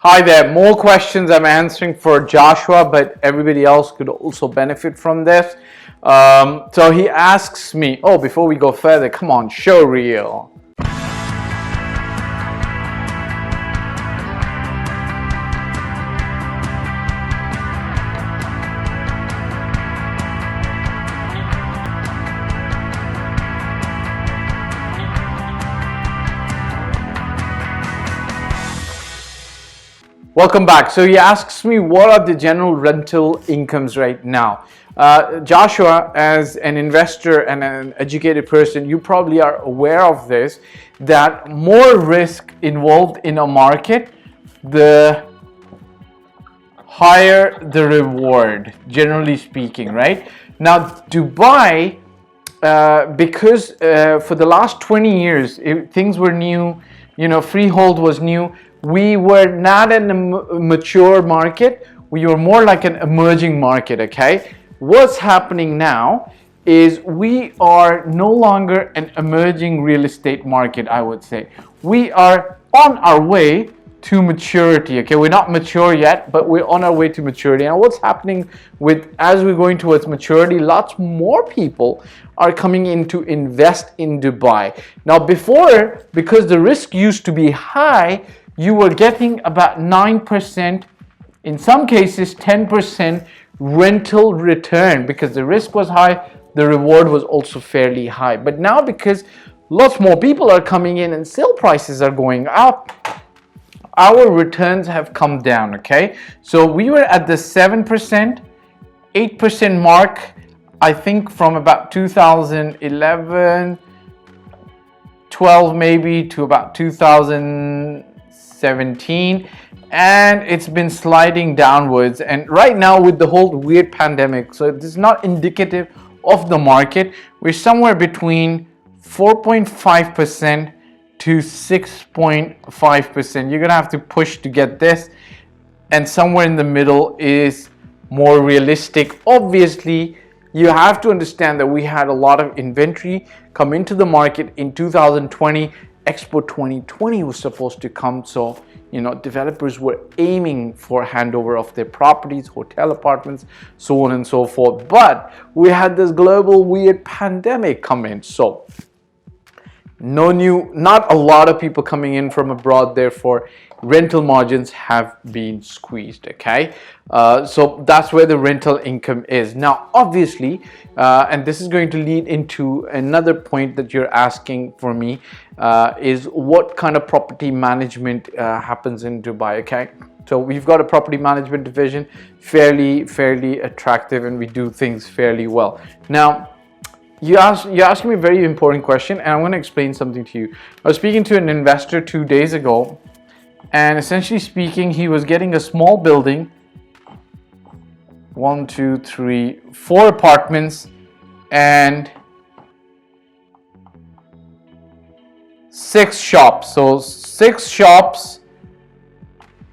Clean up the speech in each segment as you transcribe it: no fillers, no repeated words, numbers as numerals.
Hi there. More questions I'm answering for Joshua, but everybody else could also benefit from this. So he asks me, oh, before we go further, come on, show reel. Welcome back. So he asks me, what are the general rental incomes right now? Joshua, as an investor and an educated person, you probably are aware of this, that more risk involved in a market, the higher the reward, generally speaking, right? Now, Dubai, because for the last 20 years, things were new, freehold was new. We were not in a mature market. We were more like an emerging market, okay? What's happening now is we are no longer an emerging real estate market, I would say. We are on our way to maturity, okay? We're not mature yet, but we're on our way to maturity. And what's happening as we're going towards maturity, lots more people are coming in to invest in Dubai. Now before, because the risk used to be high, you were getting about 9%, in some cases 10% rental return because the risk was high, the reward was also fairly high. But now because lots more people are coming in and sale prices are going up, our returns have come down, okay? So we were at the 7%, 8% mark, I think from about 2011, 12 maybe to about 2017, and it's been sliding downwards. And right now with the whole weird pandemic, so this is not indicative of the market. We're somewhere between 4.5% to 6.5%. You're gonna have to push to get this, and somewhere in the middle is more realistic. Obviously, you have to understand that we had a lot of inventory come into the market in 2020. Expo 2020 was supposed to come, so developers were aiming for handover of their properties, hotel apartments, so on and so forth. But we had this global weird pandemic come in, so not a lot of people coming in from abroad, therefore rental margins have been squeezed, okay? So that's where the rental income is. Now, obviously, and this is going to lead into another point that you're asking for me, is what kind of property management happens in Dubai, okay? So we've got a property management division, fairly attractive, and we do things fairly well. Now, you're asking me a very important question, and I'm going to explain something to you. I was speaking to an investor 2 days ago, and essentially speaking, he was getting a small building, 1, 2, 3, 4 apartments, and 6 shops. So 6 shops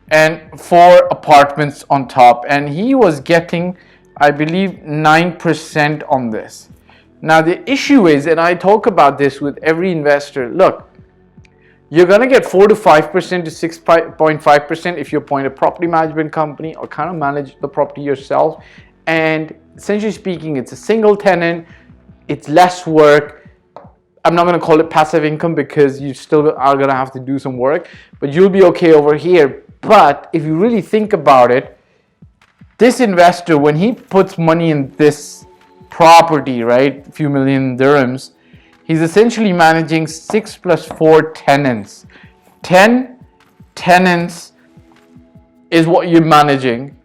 and 4 apartments on top, and he was getting, I believe, 9% on this. Now the issue is, and I talk about this with every investor, look, you're going to get 4 to 5% to 6.5% if you appoint a property management company or kind of manage the property yourself. And essentially speaking, it's a single tenant, it's less work. I'm not going to call it passive income because you still are going to have to do some work, but you'll be okay over here. But if you really think about it, this investor, when he puts money in this property, right, a few million dirhams, he's essentially managing 6 plus 4 tenants. 10 tenants is what you're managing.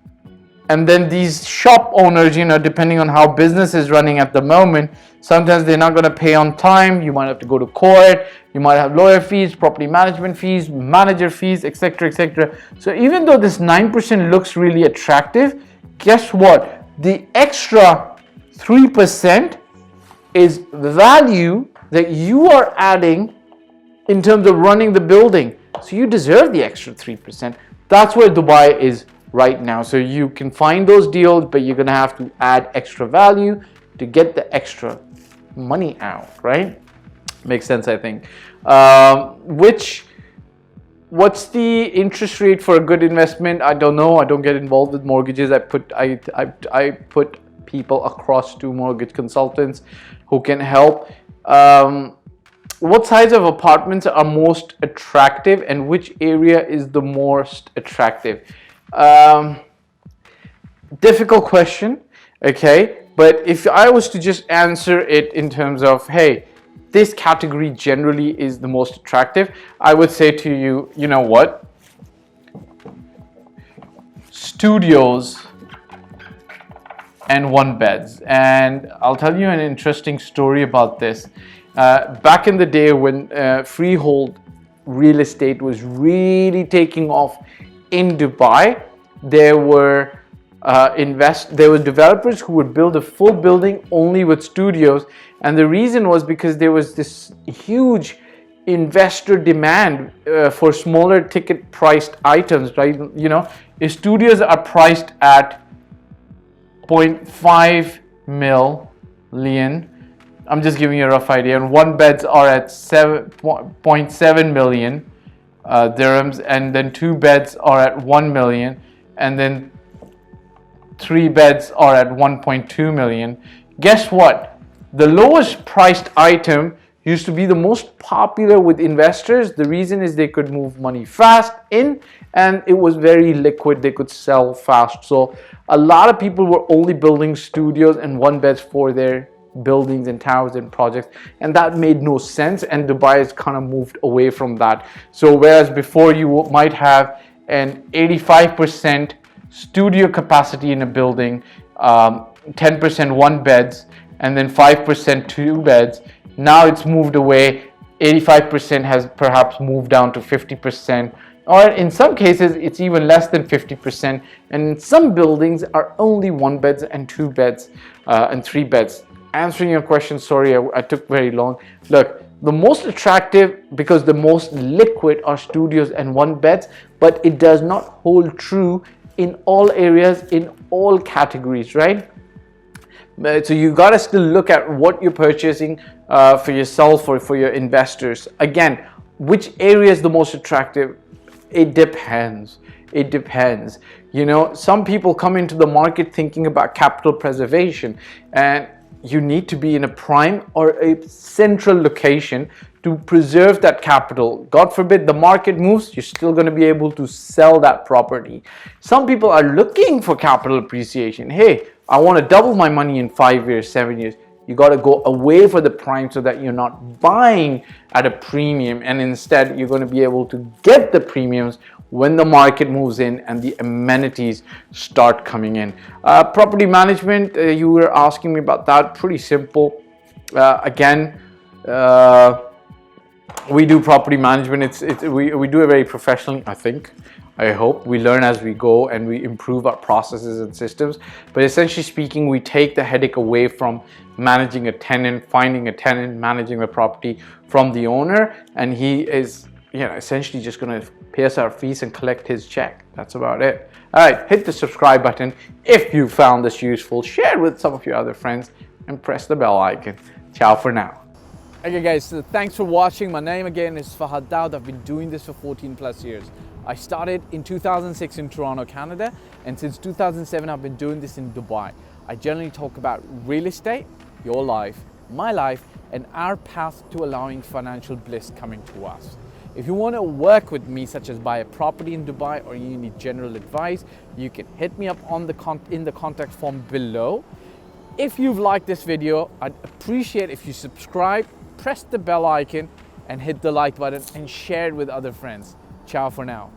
And then these shop owners, depending on how business is running at the moment, sometimes they're not going to pay on time. You might have to go to court. You might have lawyer fees, property management fees, manager fees, etc., etc. So even though this 9% looks really attractive, guess what? The extra 3% is the value that you are adding in terms of running the building. So you deserve the extra 3%. That's where Dubai is right now. So you can find those deals, but you're going to have to add extra value to get the extra money out, right? Makes sense, I think. Which What's the interest rate for a good investment? I don't know. I don't get involved with mortgages. I put people across to mortgage consultants who can help. What size of apartments are most attractive, and which area is the most attractive? Difficult question, okay? But if I was to just answer it in terms of, hey, this category generally is the most attractive, I would say to you, you know what? Studios and one beds. And I'll tell you an interesting story about this. Back in the day when freehold real estate was really taking off in Dubai, there were developers who would build a full building only with studios, and the reason was because there was this huge investor demand for smaller ticket priced items, right? You know, if studios are priced at 0.5 million, I'm just giving you a rough idea, and one beds are at 0.7 million dirhams, and then two beds are at 1 million, and then three beds are at 1.2 million. Guess what? The lowest priced item used to be the most popular with investors. The reason is they could move money fast in, and it was very liquid. They could sell fast. So a lot of people were only building studios and one beds for their buildings and towers and projects, and that made no sense, and Dubai has kind of moved away from that. So whereas before you might have an 85% studio capacity in a building, 10% one beds, and then 5% two beds. Now it's moved away. 85% has perhaps moved down to 50%, or in some cases it's even less than 50%. And some buildings are only one beds and two beds and three beds. Answering your question, sorry, I took very long. Look, the most attractive, because the most liquid, are studios and one beds, but it does not hold true in all areas, in all categories, right? So you gotta still look at what you're purchasing for yourself or for your investors. Again, which area is the most attractive? It depends. It depends. You know, some people come into the market thinking about capital preservation, and you need to be in a prime or a central location to preserve that capital. God forbid the market moves, you're still going to be able to sell that property. Some people are looking for capital appreciation. Hey, I want to double my money in 5 years, 7 years. You got to go away for the prime so that you're not buying at a premium, and instead you're going to be able to get the premiums when the market moves in and the amenities start coming in. Property management, you were asking me about that. Pretty simple. We do property management. We do it very professionally, I think. I hope we learn as we go and we improve our processes and systems. But essentially speaking, we take the headache away from managing a tenant, finding a tenant, managing the property from the owner, and he is, you know, essentially just going to pay us our fees and collect his check. That's about it. All right, hit the subscribe button if you found this useful. Share it with some of your other friends and press the bell icon. Ciao for now. Okay guys, so thanks for watching. My name again is Fahd Dawood. I've been doing this for 14 plus years. I started in 2006 in Toronto, Canada, and since 2007 I've been doing this in Dubai. I generally talk about real estate, your life, my life, and our path to allowing financial bliss coming to us. If you want to work with me, such as buy a property in Dubai, or you need general advice, you can hit me up on in the contact form below. If you've liked this video, I'd appreciate if you subscribe, press the bell icon, and hit the like button and share it with other friends. Ciao for now.